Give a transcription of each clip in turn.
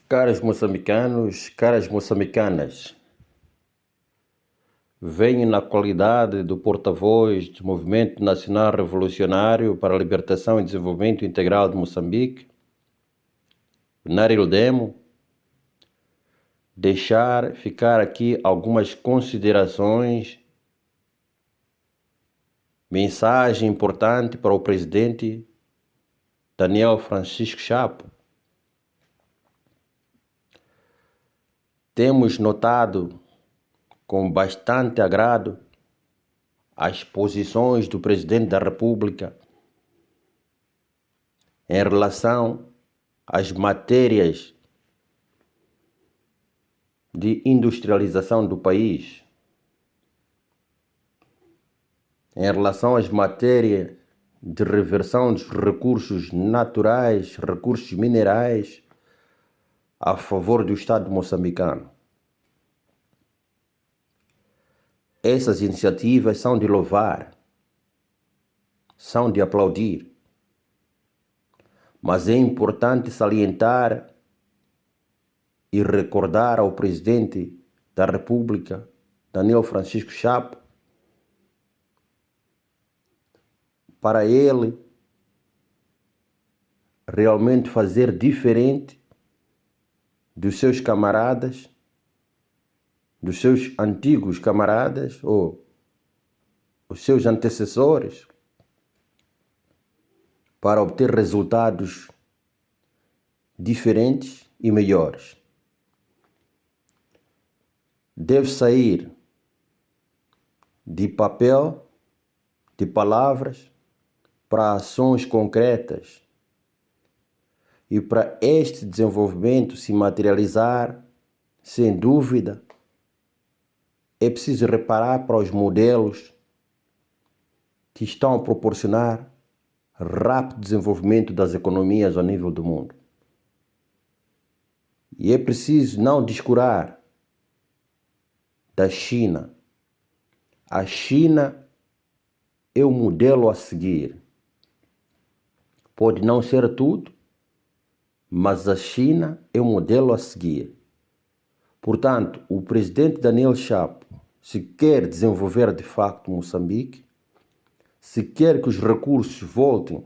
Caros moçambicanos, caras moçambicanas, venho na qualidade do porta-voz do Movimento Nacional Revolucionário para a Libertação e Desenvolvimento Integral de Moçambique, Narildemo, deixar ficar aqui algumas considerações, mensagem importante para o presidente Daniel Francisco Chapo. Temos notado com bastante agrado as posições do Presidente da República em relação às matérias de industrialização do país, em relação às matérias de reversão dos recursos naturais, recursos minerais, a favor do Estado moçambicano. Essas iniciativas são de louvar, são de aplaudir, mas é importante salientar e recordar ao Presidente da República, Daniel Francisco Chapo, para ele realmente fazer diferente dos seus camaradas, dos seus antigos camaradas ou os seus antecessores, para obter resultados diferentes e melhores. Deve sair de papel, de palavras, para ações concretas. E para este desenvolvimento se materializar, sem dúvida, é preciso reparar para os modelos que estão a proporcionar rápido desenvolvimento das economias ao nível do mundo. E é preciso não descurar da China. A China é o modelo a seguir. Pode não ser tudo, mas a China é o modelo a seguir. Portanto, o presidente Daniel Chapo, se quer desenvolver de facto Moçambique, se quer que os recursos voltem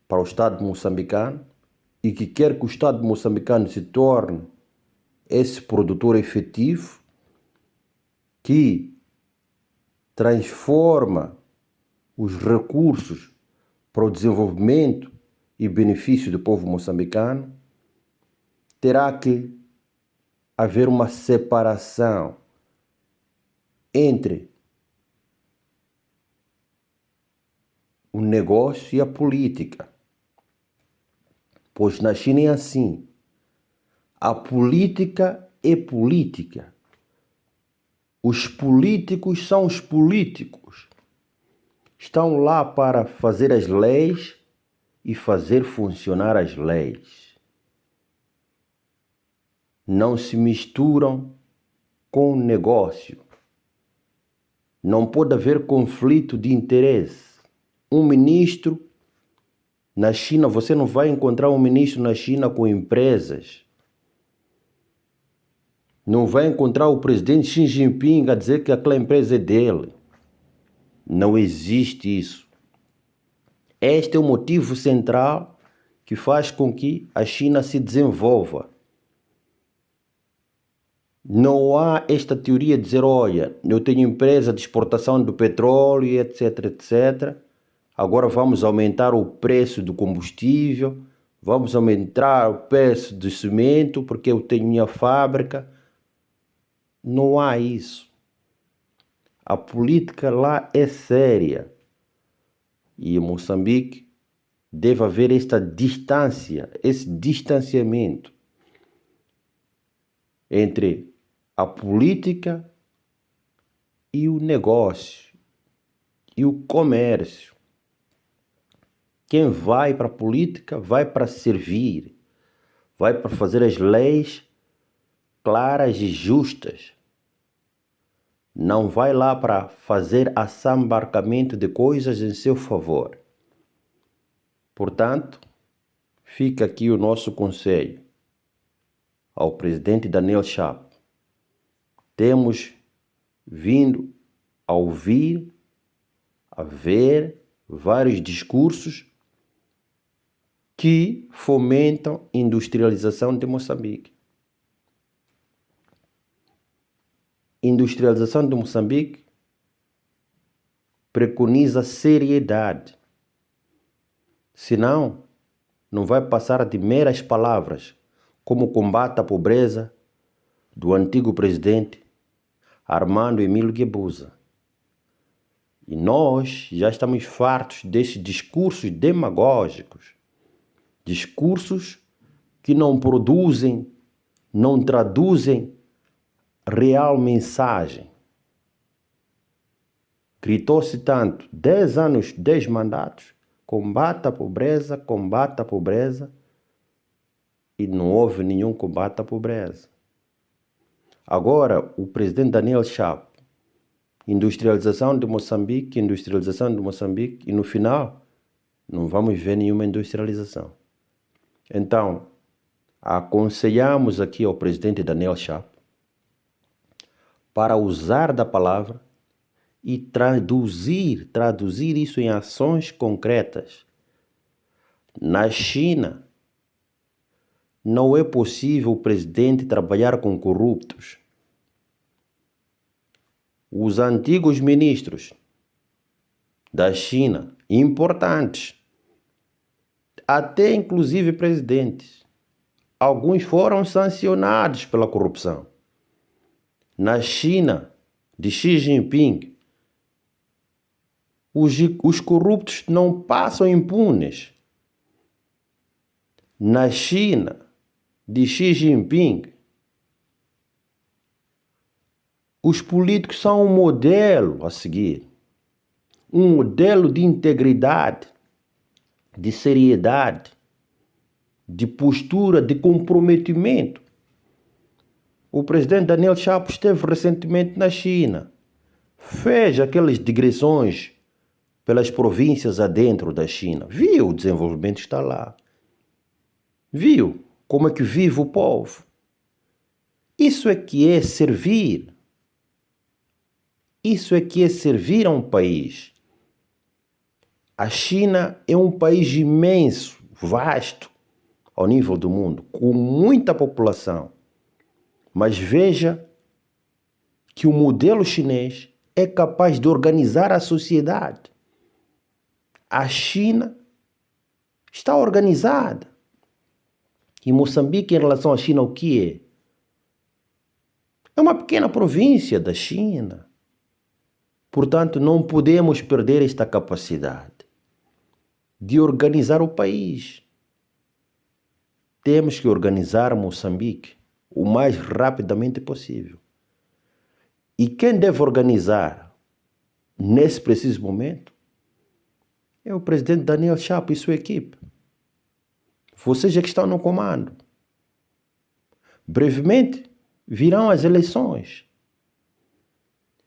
para o Estado moçambicano e que quer que o Estado moçambicano se torne esse produtor efetivo que transforma os recursos para o desenvolvimento e benefício do povo moçambicano, terá que haver uma separação entre o negócio e a política. Pois na China é assim. A política é política. Os políticos são os políticos. Estão lá para fazer as leis e fazer funcionar as leis. Não se misturam com o negócio. Não pode haver conflito de interesse. Um ministro na China, você não vai encontrar um ministro na China com empresas. Não vai encontrar o presidente Xi Jinping a dizer que aquela empresa é dele. Não existe isso. Este é o motivo central que faz com que a China se desenvolva. Não há esta teoria de dizer, olha, eu tenho empresa de exportação do petróleo, etc, etc. Agora vamos aumentar o preço do combustível, vamos aumentar o preço do cimento porque eu tenho minha fábrica. Não há isso. A política lá é séria. E em Moçambique deve haver esta distância, esse distanciamento entre a política e o negócio e o comércio. Quem vai para a política vai para servir, vai para fazer as leis claras e justas. Não vai lá para fazer assambarcamento de coisas em seu favor. Portanto, Fica aqui o nosso conselho ao presidente Daniel Chapo. Temos vindo a ouvir, a ver vários discursos que fomentam a industrialização de Moçambique. Industrialização de Moçambique preconiza seriedade. Senão, não vai passar de meras palavras, como o combate à pobreza do antigo presidente Armando Emílio Guebuza. E nós já estamos fartos desses discursos demagógicos, discursos que não produzem, não traduzem real mensagem. Gritou-se tanto, 10 anos, 10 mandatos, combate à pobreza, e não houve nenhum combate à pobreza. Agora, o presidente Daniel Chapo, industrialização de Moçambique, e no final, não vamos ver nenhuma industrialização. Então, aconselhamos aqui ao presidente Daniel Chapo para usar da palavra e traduzir isso em ações concretas. Na China, não é possível o presidente trabalhar com corruptos. Os antigos ministros da China, importantes, até inclusive presidentes, alguns foram sancionados pela corrupção. Na China, de Xi Jinping, os corruptos não passam impunes. Na China, de Xi Jinping, os políticos são um modelo a seguir. Um modelo de integridade, de seriedade, de postura, de comprometimento. O presidente Daniel Chapo esteve recentemente na China. Fez aquelas digressões pelas províncias adentro da China. Viu o desenvolvimento que está lá. Viu como é que vive o povo. Isso é que é servir. Isso é que é servir a um país. A China é um país imenso, vasto, ao nível do mundo, com muita população. Mas veja que o modelo chinês é capaz de organizar a sociedade. A China está organizada. E Moçambique, em relação à China, o que é? É uma pequena província da China. Portanto, não podemos perder esta capacidade de organizar o país. Temos que organizar Moçambique o mais rapidamente possível. E quem deve organizar nesse preciso momento é o presidente Daniel Chapo e sua equipe. Vocês é que estão no comando. Brevemente virão as eleições.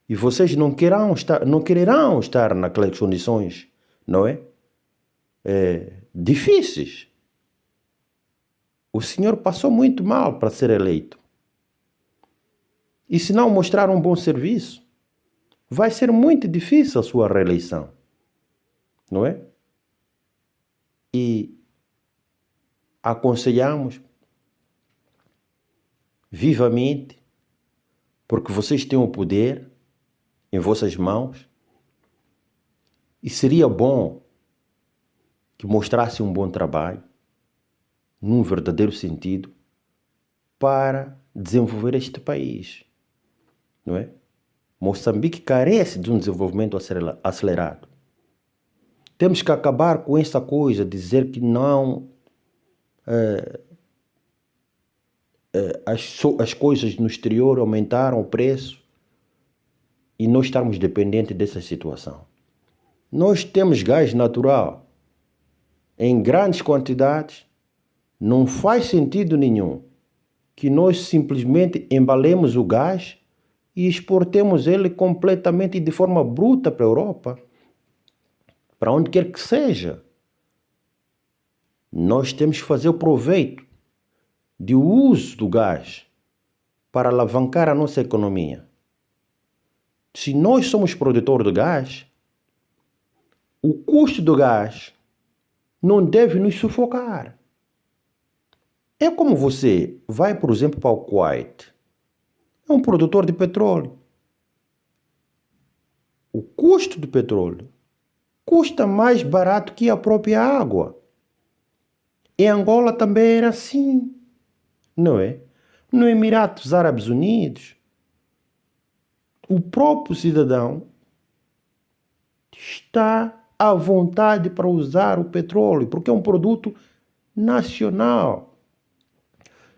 E vocês não quererão estar naquelas condições, não é? Difíceis. O senhor passou muito mal para ser eleito. E se não mostrar um bom serviço, vai ser muito difícil a sua reeleição. Não é? E aconselhamos vivamente, porque vocês têm o poder em vossas mãos, e seria bom que mostrasse um bom trabalho, num verdadeiro sentido, para desenvolver este país, não é? Moçambique carece de um desenvolvimento acelerado. Temos que acabar com essa coisa de dizer que não as coisas no exterior aumentaram o preço e nós estarmos dependentes dessa situação. Nós temos gás natural em grandes quantidades. Não faz sentido nenhum que nós simplesmente embalemos o gás e exportemos ele completamente de forma bruta para a Europa, para onde quer que seja. Nós temos que fazer o proveito do uso do gás para alavancar a nossa economia. Se nós somos produtores de gás, o custo do gás não deve nos sufocar. É como você vai, por exemplo, para o Kuwait. É um produtor de petróleo. O custo do petróleo custa mais barato que a própria água. Em Angola também era assim, não é? No Emirados Árabes Unidos, o próprio cidadão está à vontade para usar o petróleo, porque é um produto nacional.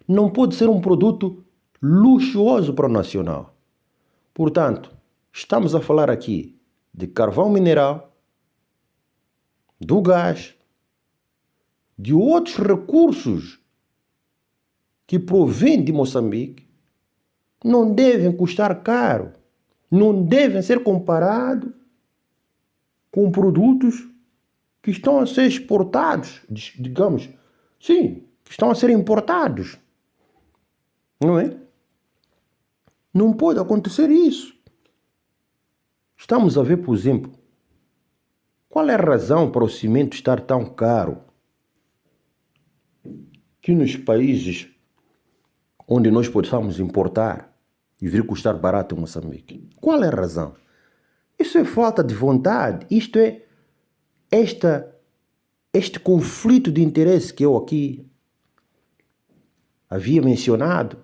Não pode ser um produto luxuoso para o nacional. Portanto, estamos a falar aqui de carvão mineral, do gás, de outros recursos que provêm de Moçambique, não devem custar caro, não devem ser comparados com produtos que estão a ser exportados, digamos, sim, que estão a ser importados, não é? Não pode acontecer isso. Estamos a ver, por exemplo, qual é a razão para o cimento estar tão caro que nos países onde nós possamos importar e vir custar barato em Moçambique? Qual é a razão? Isso é falta de vontade. Isto é este conflito de interesse que eu aqui havia mencionado.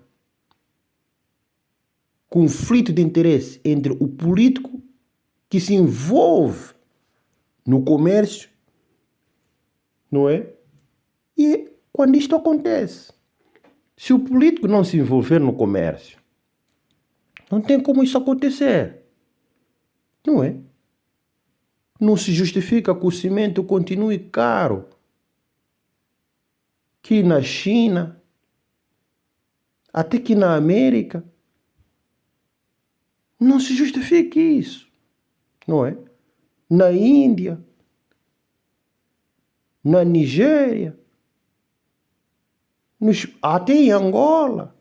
Conflito de interesse entre o político que se envolve no comércio, não é? E quando isto acontece, se o político não se envolver no comércio, não tem como isso acontecer, não é? Não se justifica que o cimento continue caro, que na China, até que na América, não se justifique isso, não é? Na Índia, na Nigéria, até em Angola,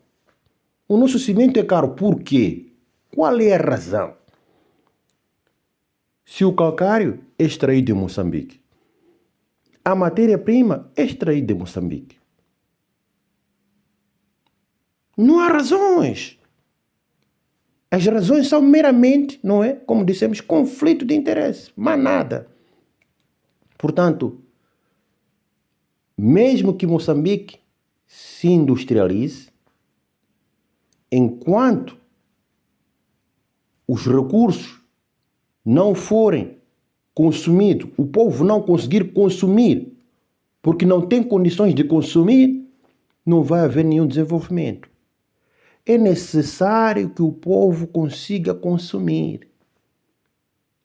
o nosso cimento é caro. Por quê? Qual é a razão? Se o calcário é extraído de Moçambique, a matéria-prima é extraída de Moçambique, não há razões. As razões são meramente, não é? Como dissemos, conflito de interesse, mais nada. Portanto, mesmo que Moçambique se industrialize, enquanto os recursos não forem consumidos, o povo não conseguir consumir, porque não tem condições de consumir, não vai haver nenhum desenvolvimento. É necessário que o povo consiga consumir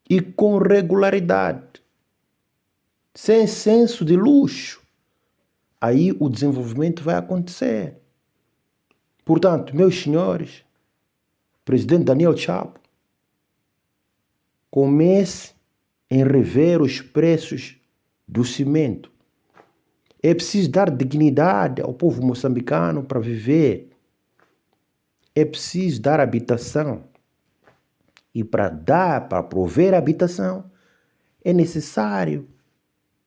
e com regularidade, sem senso de luxo. Aí o desenvolvimento vai acontecer. Portanto, meus senhores, presidente Daniel Chapo, comece em rever os preços do cimento. É preciso dar dignidade ao povo moçambicano para viver. É preciso dar habitação. E para prover habitação, é necessário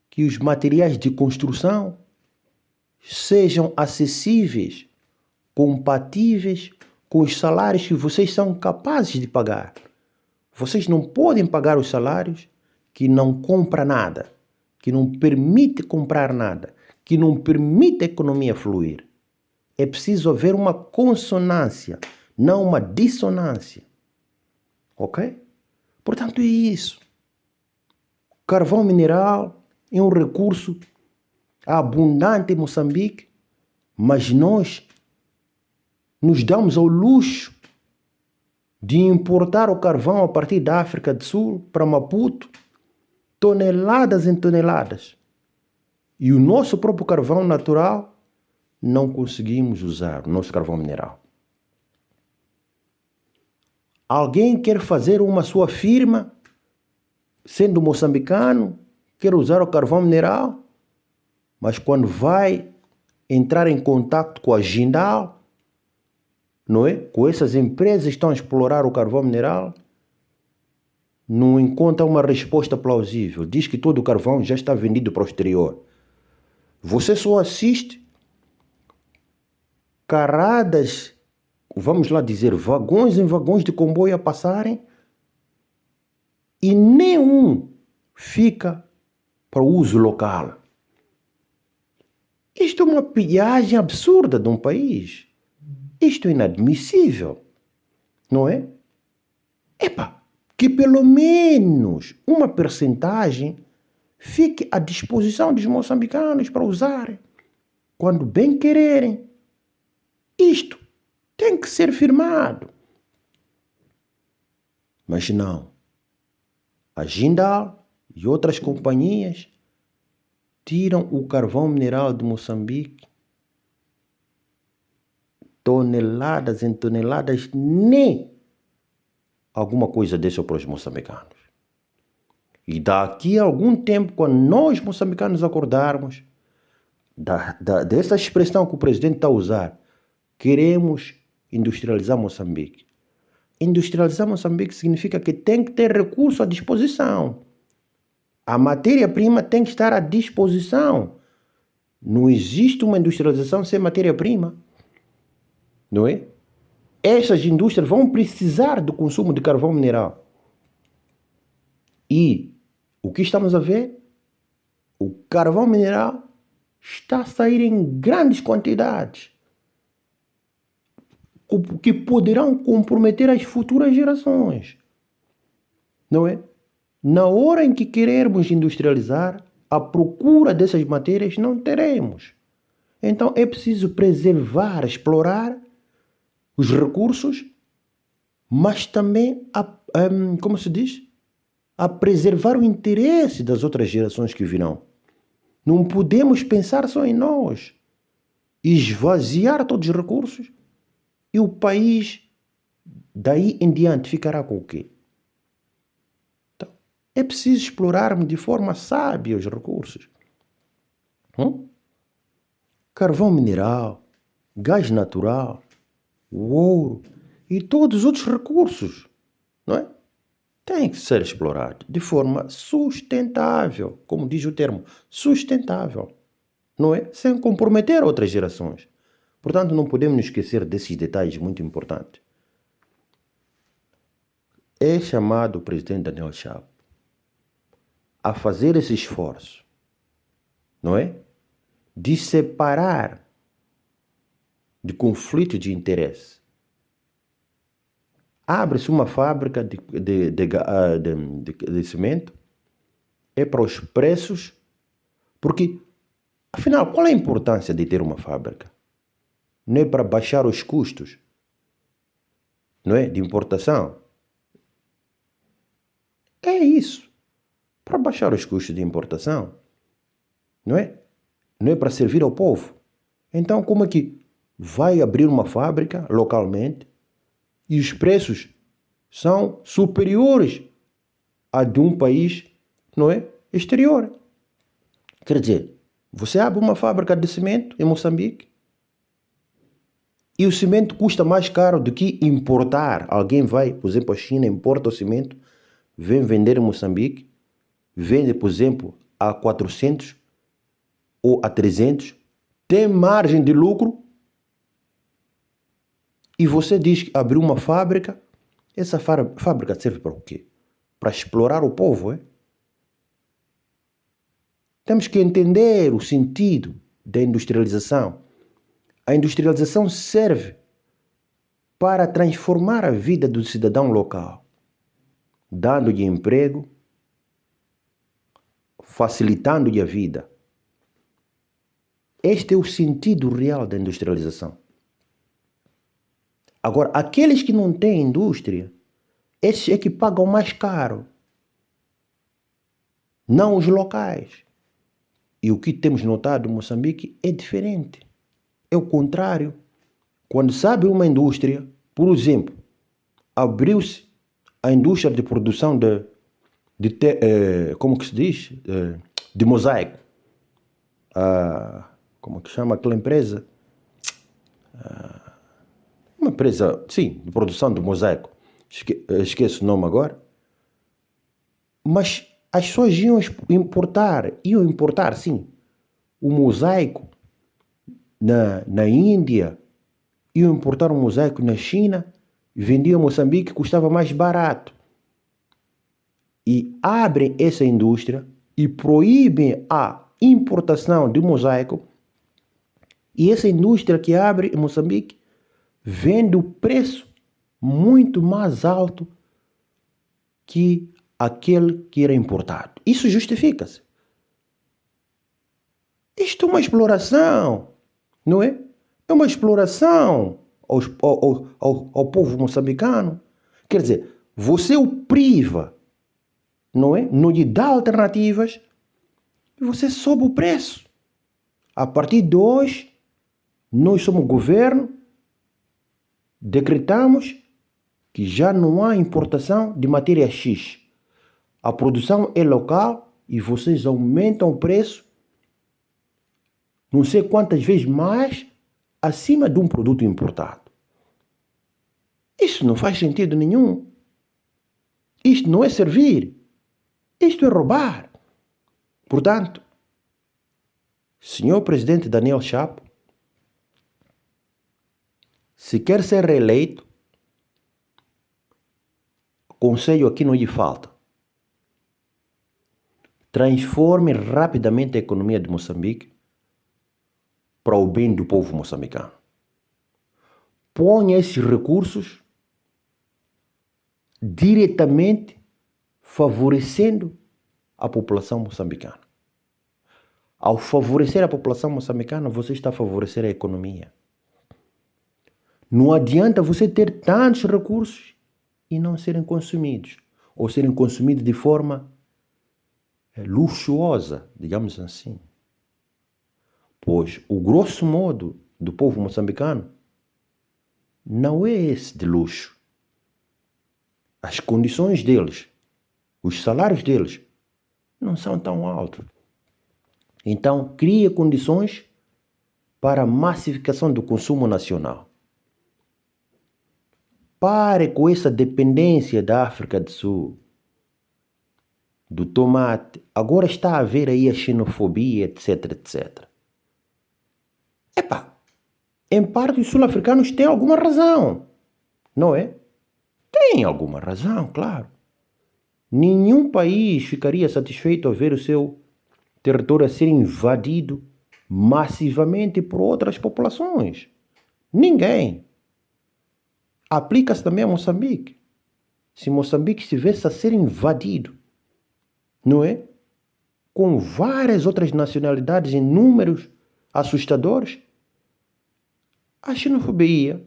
que os materiais de construção sejam acessíveis, compatíveis com os salários que vocês são capazes de pagar. Vocês não podem pagar os salários que não compram nada, que não permite comprar nada, que não permite a economia fluir. É preciso haver uma consonância, não uma dissonância. Ok? Portanto, é isso. Carvão mineral é um recurso abundante em Moçambique, mas nós nos damos ao luxo de importar o carvão a partir da África do Sul para Maputo, toneladas em toneladas. E o nosso próprio carvão natural não conseguimos usar, o nosso carvão mineral. Alguém quer fazer uma sua firma, sendo moçambicano, quer usar o carvão mineral, Mas quando vai entrar em contato com a Jindal, não é? Com essas empresas que estão a explorar o carvão mineral, não encontra uma resposta plausível. Diz que todo o carvão já está vendido para o exterior. Você só assiste carradas, vamos lá dizer, vagões em vagões de comboio a passarem e nenhum fica para o uso local. Isto é uma pilhagem absurda de um país. Isto é inadmissível, não é? Epa, que pelo menos uma percentagem fique à disposição dos moçambicanos para usarem quando bem quererem. Isto tem que ser firmado. Mas não. A Jindal e outras companhias tiram o carvão mineral de Moçambique, toneladas em toneladas, nem alguma coisa deixa para os moçambicanos. E daqui a algum tempo, quando nós moçambicanos acordarmos dessa expressão que o presidente está a usar, queremos industrializar Moçambique. Industrializar Moçambique significa que tem que ter recurso à disposição. A matéria-prima tem que estar à disposição. Não existe uma industrialização sem matéria-prima. Não é? Essas indústrias vão precisar do consumo de carvão mineral. E o que estamos a ver? O carvão mineral está a sair em grandes quantidades, que poderão comprometer as futuras gerações. Não é? Na hora em que querermos industrializar, a procura dessas matérias não teremos. Então é preciso preservar, explorar os recursos, mas também, como se diz? A preservar o interesse das outras gerações que virão. Não podemos pensar só em nós, esvaziar todos os recursos e o país daí em diante ficará com o quê? Então, é preciso explorarmos de forma sábia os recursos. Carvão mineral, gás natural, o ouro e todos os outros recursos, não é? Tem que ser explorado de forma sustentável, como diz o termo, sustentável, não é? Sem comprometer outras gerações. Portanto, não podemos nos esquecer desses detalhes muito importantes. É chamado o presidente Daniel Chapo a fazer esse esforço, não é? De separar de conflito de interesse. Abre-se uma fábrica de cimento, é para os preços, porque, afinal, qual é a importância de ter uma fábrica? Não é para baixar os custos, não é? De importação. É isso, para baixar os custos de importação, não é? Não é para servir ao povo. Então, como é que vai abrir uma fábrica localmente e os preços são superiores a de um país, não é? Exterior? Quer dizer, você abre uma fábrica de cimento em Moçambique e o cimento custa mais caro do que importar. Alguém vai, por exemplo, à China, importa o cimento, vem vender em Moçambique, vende, por exemplo, a 400 ou a 300, tem margem de lucro e você diz que abriu uma fábrica. Essa fábrica serve para o quê? Para explorar o povo, é? Temos que entender o sentido da industrialização. A industrialização serve para transformar a vida do cidadão local, dando-lhe emprego, facilitando-lhe a vida. Este é o sentido real da industrialização. Agora, aqueles que não têm indústria, esses é que pagam mais caro, não os locais. E o que temos notado em Moçambique é diferente. É o contrário. Quando se abre uma indústria, por exemplo, abriu-se a indústria de produção como que se diz? De mosaico. como que chama aquela empresa? Uma empresa, sim, de produção de mosaico. Esqueço o nome agora. Mas as pessoas iam importar, sim, o mosaico na Índia, iam importar um mosaico na China, vendiam em Moçambique, custava mais barato. E abrem essa indústria e proíbem a importação de mosaico. E essa indústria que abre em Moçambique vende o preço muito mais alto que aquele que era importado. Isso justifica-se. Isto é uma exploração, não é? É uma exploração ao povo moçambicano. Quer dizer, você o priva, não é? Não lhe dá alternativas e você sobe o preço. A partir de hoje, nós somos governo, decretamos que já não há importação de matéria X. A produção é local e vocês aumentam o preço não sei quantas vezes mais acima de um produto importado. Isso não faz sentido nenhum. Isto não é servir. Isto é roubar. Portanto, senhor presidente Daniel Chapo, se quer ser reeleito, conselho aqui não lhe falta. Transforme rapidamente a economia de Moçambique para o bem do povo moçambicano. Ponha esses recursos diretamente favorecendo a população moçambicana. Ao favorecer a população moçambicana, você está a favorecer a economia. Não adianta você ter tantos recursos e não serem consumidos, ou serem consumidos de forma luxuosa, digamos assim. Pois o grosso modo do povo moçambicano não é esse de luxo. As condições deles, os salários deles, não são tão altos. Então, cria condições para a massificação do consumo nacional. Pare com essa dependência da África do Sul, do tomate. Agora está a haver aí a xenofobia, etc, etc. Em parte os sul-africanos têm alguma razão, não é? Tem alguma razão, claro. Nenhum país ficaria satisfeito ao ver o seu território a ser invadido massivamente por outras populações. Ninguém. Aplica-se também a Moçambique. Se Moçambique estivesse a ser invadido, não é? Com várias outras nacionalidades em números assustadores, a xenofobia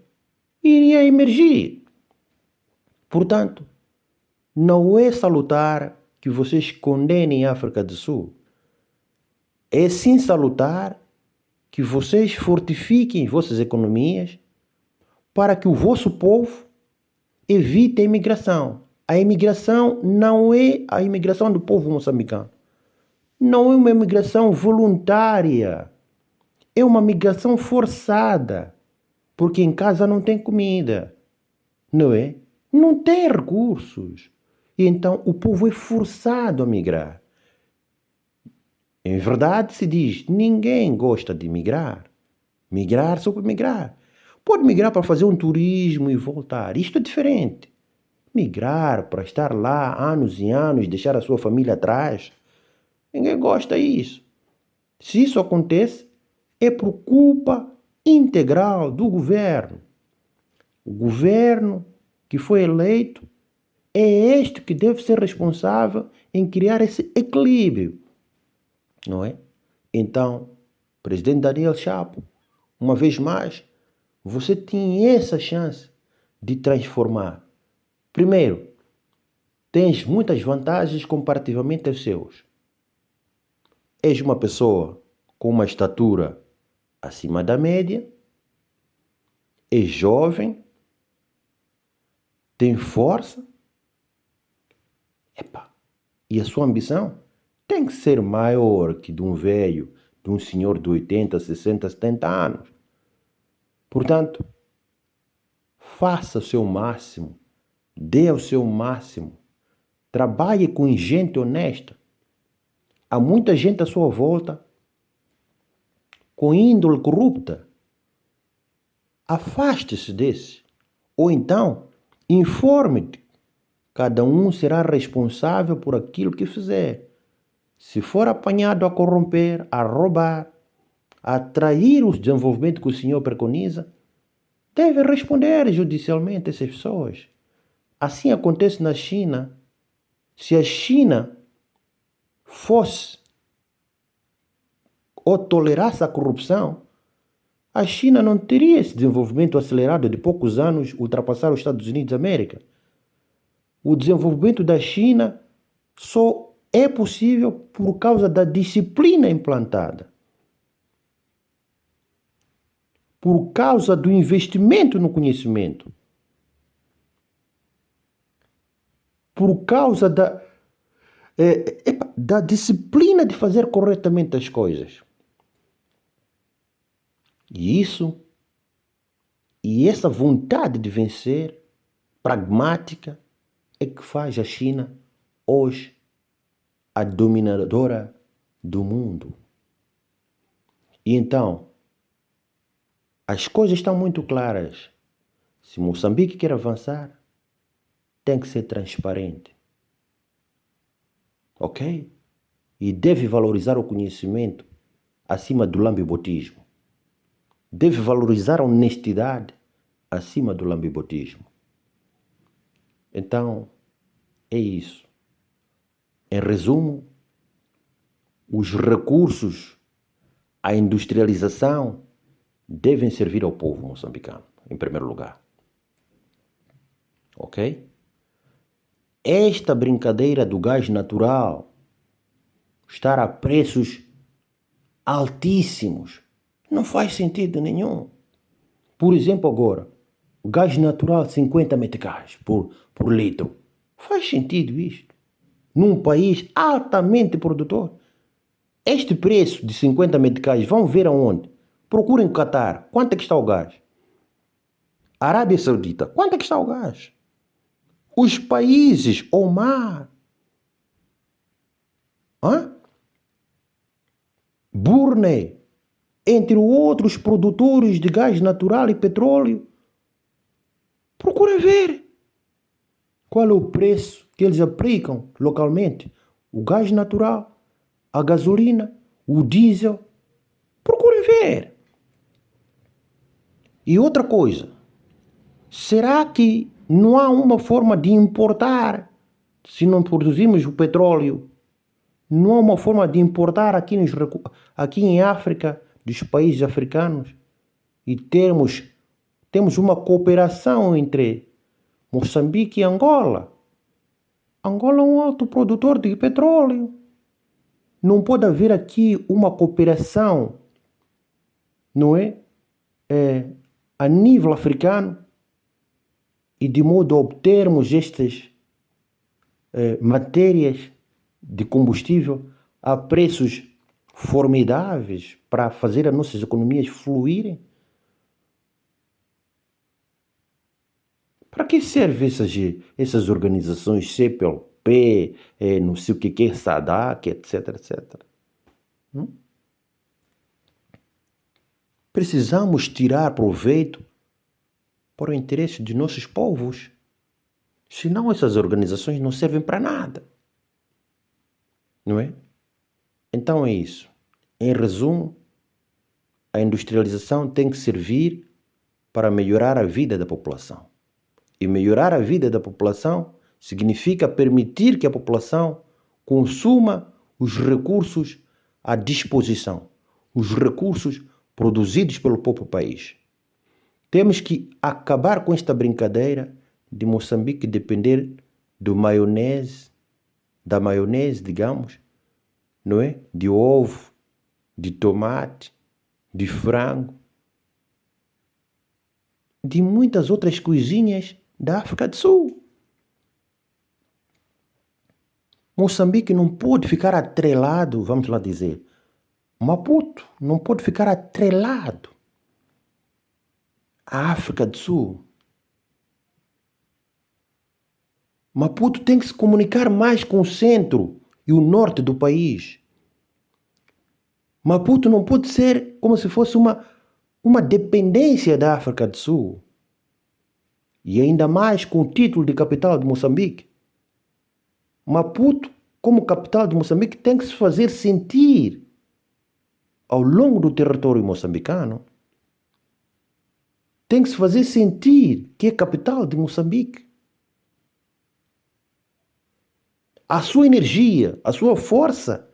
iria emergir. Portanto, não é salutar que vocês condenem a África do Sul. É sim salutar que vocês fortifiquem vossas economias para que o vosso povo evite a imigração. A imigração não é a imigração do povo moçambicano. Não é uma imigração voluntária. É uma migração forçada. Porque em casa não tem comida. Não é? Não tem recursos. E então o povo é forçado a migrar. Em verdade se diz, ninguém gosta de migrar. Migrar só para migrar. Pode migrar para fazer um turismo e voltar. Isto é diferente. Migrar para estar lá anos e anos, deixar a sua família atrás. Ninguém gosta disso. Se isso acontece, é por culpa integral do governo. O governo que foi eleito é este que deve ser responsável em criar esse equilíbrio, não é? Então, presidente Daniel Chapo, uma vez mais, você tem essa chance de transformar. Primeiro, tens muitas vantagens comparativamente aos seus. És uma pessoa com uma estatura acima da média, é jovem, tem força, e a sua ambição tem que ser maior que de um velho de um senhor de 80, 60, 70 anos. Portanto, faça o seu máximo, dê o seu máximo, trabalhe com gente honesta. Há muita gente à sua volta com índole corrupta. Afaste-se desse. Ou então, informe-te. Cada um será responsável por aquilo que fizer. Se for apanhado a corromper, a roubar, a trair o desenvolvimento que o Senhor preconiza, deve responder judicialmente a essas pessoas. Assim acontece na China. Se a China fosse ou tolerasse a corrupção, a China não teria esse desenvolvimento acelerado de poucos anos ultrapassar os Estados Unidos da América. O desenvolvimento da China só é possível por causa da disciplina implantada, por causa do investimento no conhecimento, por causa da disciplina de fazer corretamente as coisas. E essa vontade de vencer, pragmática, é que faz a China hoje a dominadora do mundo. E então, as coisas estão muito claras. Se Moçambique quer avançar, tem que ser transparente. Ok? E deve valorizar o conhecimento acima do lambibotismo. Deve valorizar a honestidade acima do lambibotismo. Então, é isso. Em resumo, os recursos, a industrialização devem servir ao povo moçambicano, em primeiro lugar. Ok? Esta brincadeira do gás natural estar a preços altíssimos não faz sentido nenhum. Por exemplo, agora, o gás natural 50 meticais por litro. Faz sentido isto? Num país altamente produtor. Este preço de 50 meticais, vão ver aonde? Procurem o Catar. Quanto é que está o gás? Arábia Saudita. Quanto é que está o gás? Os países, Omar, Brunei, entre outros produtores de gás natural e petróleo, procurem ver qual é o preço que eles aplicam localmente. O gás natural, a gasolina, o diesel. Procurem ver. E outra coisa, será que não há uma forma de importar, se não produzimos o petróleo, não há uma forma de importar aqui em África, dos países africanos, e temos uma cooperação entre Moçambique e Angola. Angola é um alto produtor de petróleo. Não pode haver aqui uma cooperação, não é? A nível africano, e de modo a obtermos estas matérias de combustível a preços formidáveis para fazer as nossas economias fluírem? Para que servem essas organizações CPLP, não sei o que é SADC, etc, etc? Precisamos tirar proveito para o interesse de nossos povos. Senão essas organizações não servem para nada. Não é? Então é isso. Em resumo, a industrialização tem que servir para melhorar a vida da população. E melhorar a vida da população significa permitir que a população consuma os recursos à disposição, os recursos produzidos pelo próprio país. Temos que acabar com esta brincadeira de Moçambique depender da maionese, digamos, não é? De ovo, de tomate, de frango, de muitas outras coisinhas da África do Sul. Moçambique não pode ficar atrelado, vamos lá dizer, Maputo não pode ficar atrelado à África do Sul. Maputo tem que se comunicar mais com o centro e o norte do país. Maputo não pode ser como se fosse uma dependência da África do Sul. E ainda mais com o título de capital de Moçambique. Maputo, como capital de Moçambique, tem que se fazer sentir ao longo do território moçambicano. Tem que se fazer sentir que é capital de Moçambique. A sua energia, a sua força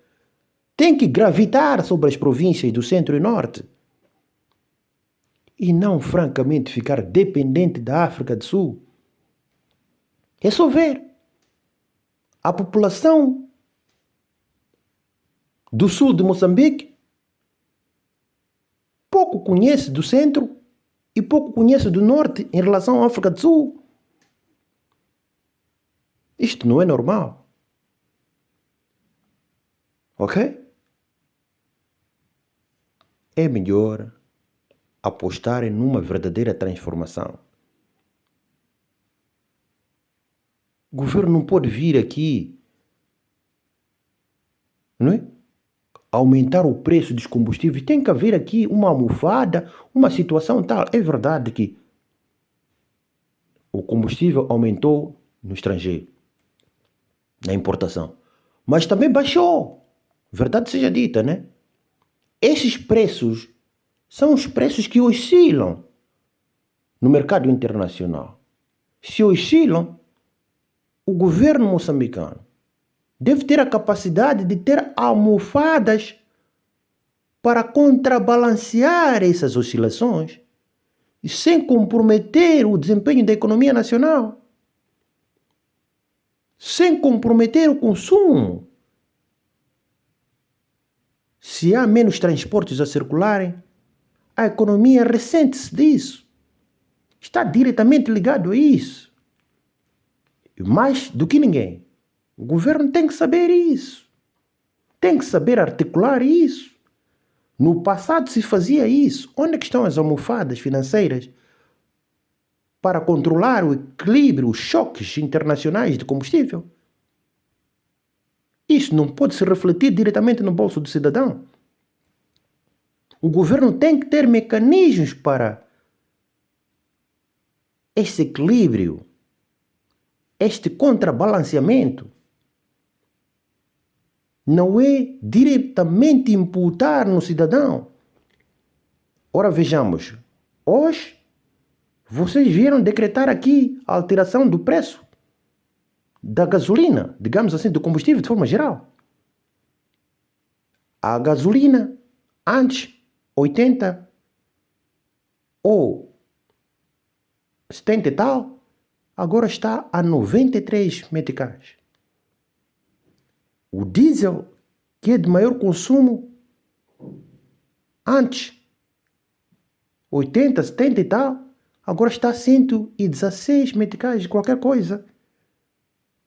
tem que gravitar sobre as províncias do centro e norte. E não, francamente, ficar dependente da África do Sul. É só ver. A população do sul de Moçambique pouco conhece do centro e pouco conhece do norte em relação à África do Sul. Isto não é normal. Ok? É melhor apostarem numa verdadeira transformação. O governo não pode vir aqui, não é? Aumentar o preço dos combustíveis. Tem que haver aqui uma almofada, uma situação tal. É verdade que o combustível aumentou no estrangeiro, na importação, mas também baixou. Verdade seja dita, né? Esses preços são os preços que oscilam no mercado internacional. Se oscilam, o governo moçambicano deve ter a capacidade de ter almofadas para contrabalancear essas oscilações e sem comprometer o desempenho da economia nacional, sem comprometer o consumo. Se há menos transportes a circularem, a economia ressente-se disso. Está diretamente ligado a isso. E mais do que ninguém, o governo tem que saber isso. Tem que saber articular isso. No passado se fazia isso. Onde é que estão as almofadas financeiras para controlar o equilíbrio, os choques internacionais de combustível? Isso não pode se refletir diretamente no bolso do cidadão. O governo tem que ter mecanismos para este equilíbrio, este contrabalanceamento. Não é diretamente imputar no cidadão. Ora, vejamos. Hoje, vocês vieram decretar aqui a alteração do preço da gasolina, digamos assim, do combustível de forma geral. A gasolina, antes, 80 ou 70 e tal, agora está a 93 meticais. O diesel, que é de maior consumo, antes 80, 70 e tal, agora está a 116 meticais de qualquer coisa.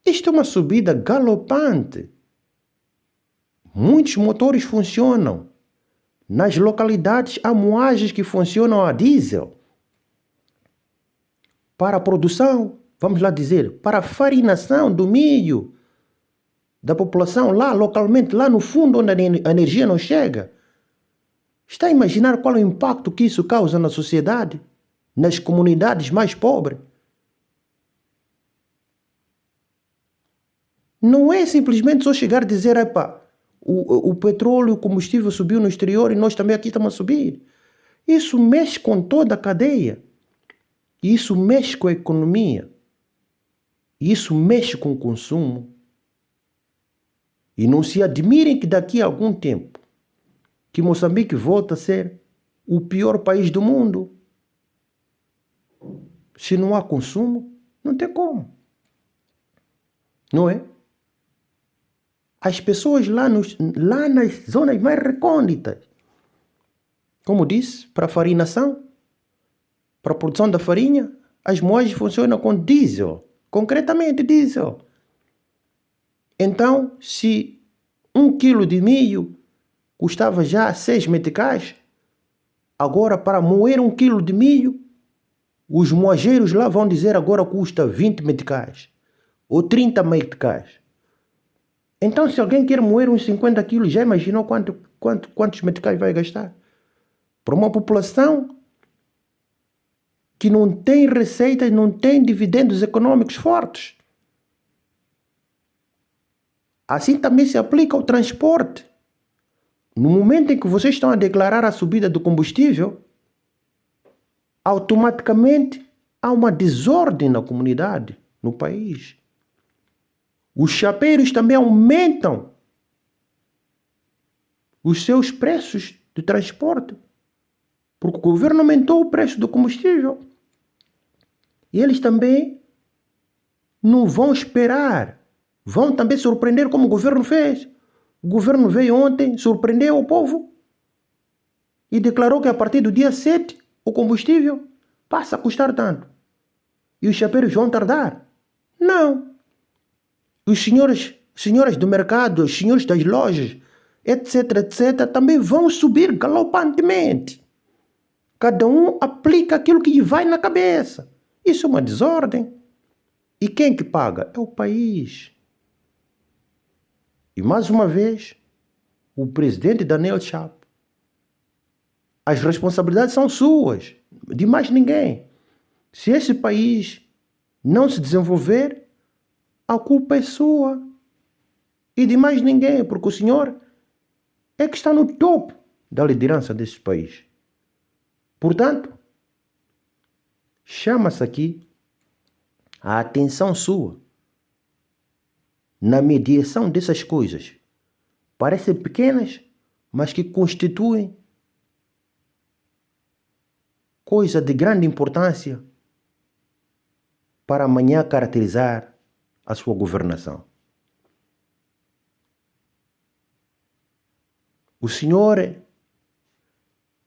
Isto é uma subida galopante. Muitos motores funcionam. Nas localidades há moagens que funcionam a diesel. Para a produção, vamos lá dizer, para a farinação do milho da população lá localmente, lá no fundo onde a energia não chega. Está a imaginar qual é o impacto que isso causa na sociedade, nas comunidades mais pobres? Não é simplesmente só chegar a dizer, epa, o petróleo, o combustível subiu no exterior e nós também aqui estamos a subir. Isso mexe com toda a cadeia. Isso mexe com a economia. Isso mexe com o consumo. E não se admirem que daqui a algum tempo que Moçambique volta a ser o pior país do mundo. Se não há consumo, não tem como. Não é? As pessoas lá nas zonas mais recônditas, como disse, para a farinação, para a produção da farinha, as moagens funcionam com diesel, concretamente diesel. Então, se 1 quilo de milho custava já 6 meticais. Agora, para moer 1 quilo de milho, os moageiros lá vão dizer agora custa 20 meticais ou 30 meticais. Então, se alguém quer moer uns 50 quilos, já imaginou quantos meticais vai gastar? Para uma população que não tem receitas, não tem dividendos econômicos fortes. Assim também se aplica ao transporte. No momento em que vocês estão a declarar a subida do combustível, automaticamente há uma desordem na comunidade, no país. Os chapeiros também aumentam os seus preços de transporte, porque o governo aumentou o preço do combustível. E eles também não vão esperar, vão também surpreender como o governo fez. O governo veio ontem, surpreendeu o povo e declarou que a partir do dia 7 o combustível passa a custar tanto. E os chapeiros vão tardar? Não. Os senhoras do mercado, os senhores das lojas, etc, também vão subir galopantemente. Cada um aplica aquilo que lhe vai na cabeça. Isso é uma desordem. E quem que paga? É o país. E mais uma vez, o presidente Daniel Chapo. As responsabilidades são suas, de mais ninguém. Se esse país não se desenvolver, a culpa é sua e de mais ninguém, porque o senhor é que está no topo da liderança desse país. Portanto, chama-se aqui a atenção sua na mediação dessas coisas. Parecem pequenas, mas que constituem coisa de grande importância para amanhã caracterizar a sua governação. O senhor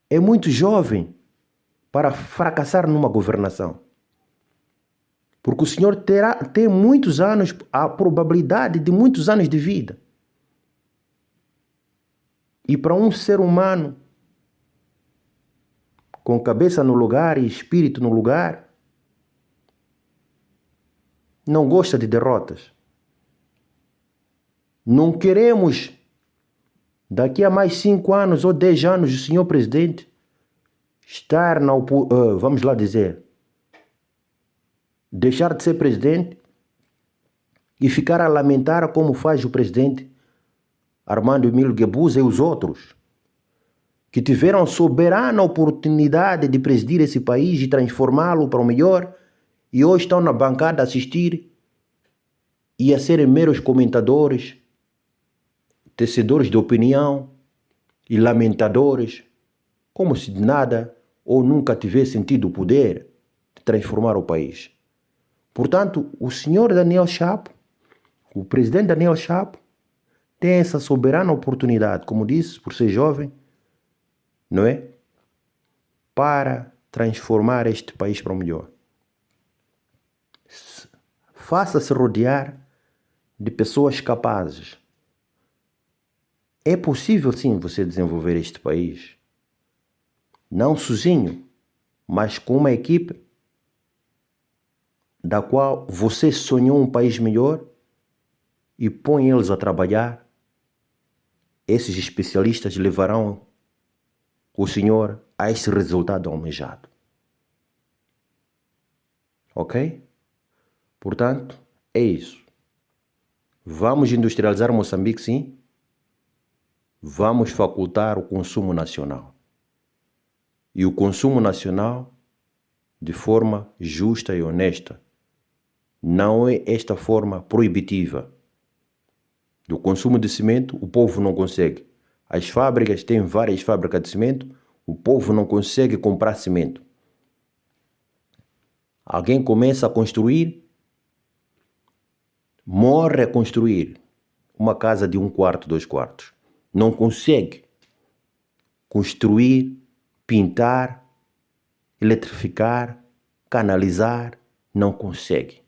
é muito jovem para fracassar numa governação. Porque o senhor tem muitos anos, a probabilidade de muitos anos de vida. E para um ser humano com cabeça no lugar e espírito no lugar, não gosta de derrotas. Não queremos, daqui a mais 5 anos ou 10 anos, o senhor presidente estar vamos lá dizer, deixar de ser presidente e ficar a lamentar como faz o presidente Armando Emílio Guebuza e os outros, que tiveram soberana oportunidade de presidir esse país e transformá-lo para o melhor, e hoje estão na bancada a assistir e a serem meros comentadores, tecedores de opinião e lamentadores, como se de nada ou nunca tivessem tido o poder de transformar o país. Portanto, o senhor Daniel Chapo, o presidente Daniel Chapo, tem essa soberana oportunidade, como disse, por ser jovem, não é? Para transformar este país para o melhor. Faça-se rodear de pessoas capazes. É possível sim você desenvolver este país. Não sozinho, mas com uma equipe da qual você sonhou um país melhor e põe eles a trabalhar. Esses especialistas levarão o senhor a esse resultado almejado. Ok? Portanto, é isso. Vamos industrializar Moçambique, sim. Vamos facultar o consumo nacional. E o consumo nacional de forma justa e honesta. Não é esta forma proibitiva. Do consumo de cimento, o povo não consegue. As fábricas têm várias fábricas de cimento, o povo não consegue comprar cimento. Alguém começa a construir, morre a construir uma casa de 1 quarto, 2 quartos. Não consegue construir, pintar, eletrificar, canalizar, não consegue.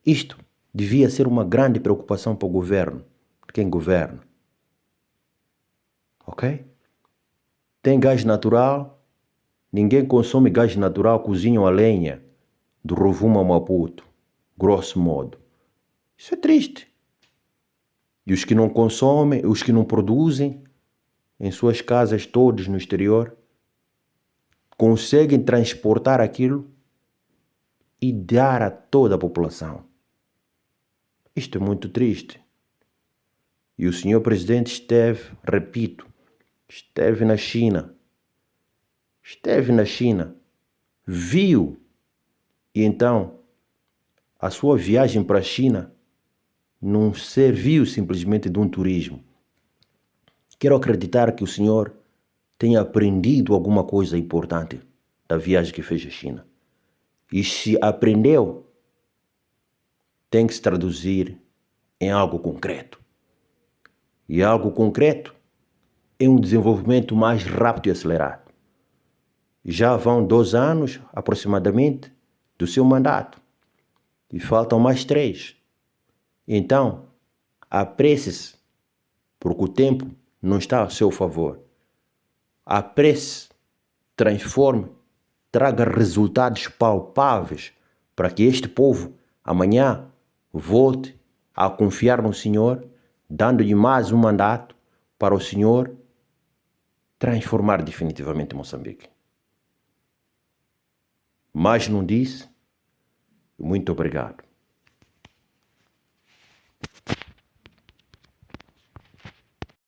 Isto devia ser uma grande preocupação para o governo, para quem governa. ok? Tem gás natural, ninguém consome gás natural, cozinham a lenha do Rovuma a Maputo, grosso modo. Isso é triste. E os que não consomem, os que não produzem, em suas casas todos no exterior, conseguem transportar aquilo e dar a toda a população. Isto é muito triste. E o senhor presidente esteve, repito, esteve na China. Esteve na China, viu, e então a sua viagem para a China não serviu simplesmente de um turismo. Quero acreditar que o senhor tenha aprendido alguma coisa importante da viagem que fez à China. E se aprendeu, tem que se traduzir em algo concreto. E algo concreto é um desenvolvimento mais rápido e acelerado. Já vão 2 anos, aproximadamente, do seu mandato. E faltam mais 3. Então, apresse-se, porque o tempo não está a seu favor. Apresse, transforme, traga resultados palpáveis para que este povo amanhã volte a confiar no Senhor, dando-lhe mais um mandato para o Senhor transformar definitivamente Moçambique. Mais não disse, muito obrigado.